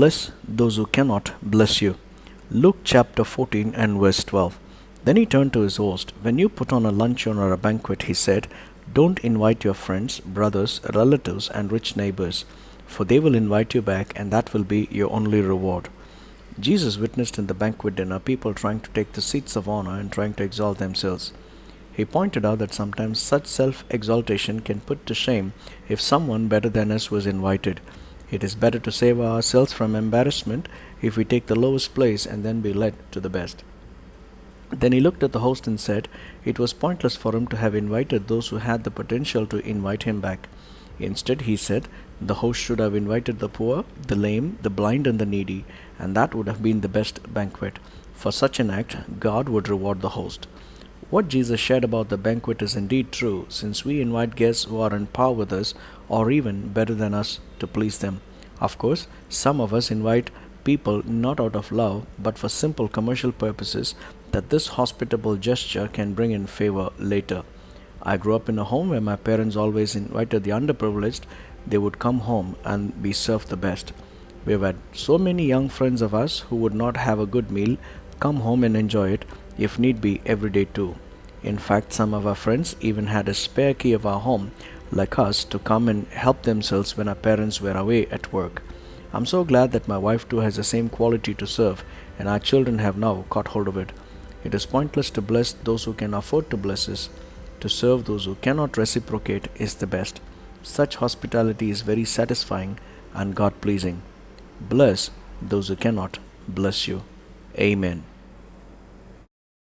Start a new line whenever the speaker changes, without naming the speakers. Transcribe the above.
bless those who cannot bless you. Luke chapter 14 and verse 12. Then he turned to his host. When you put on a luncheon or a banquet, he said, don't invite your friends, brothers, relatives, and rich neighbors, for they will invite you back, and that will be your only reward. Jesus witnessed in the banquet dinner people trying to take the seats of honor and trying to exalt themselves. He pointed out that sometimes such self exaltation can put to shame if someone better than us was invited. It is better to save ourselves from embarrassment if we take the lowest place and then be led to the best. Then he looked at the host and said it was pointless for him to have invited those who had the potential to invite him back. Instead, he said, the host should have invited the poor, the lame, the blind, and the needy, and that would have been the best banquet. For such an act, God would reward the host. What Jesus shared about the banquet is indeed true, since we invite guests who are on par with us or even better than us to please them. Of course, some of us invite people not out of love but for simple commercial purposes that this hospitable gesture can bring in favor later. I grew up in a home where my parents always invited the underprivileged. They would come home and be served the best. We've had so many young friends of us who would not have a good meal come home and enjoy it, if need be, every day too. In fact, some of our friends even had a spare key of our home, like us, to come and help themselves when our parents were away at work. I'm so glad that my wife too has the same quality to serve, and our children have now caught hold of it. It is pointless to bless those who can afford to bless us. To serve those who cannot reciprocate is the best. Such hospitality is very satisfying and God pleasing. Bless those who cannot bless you. Amen.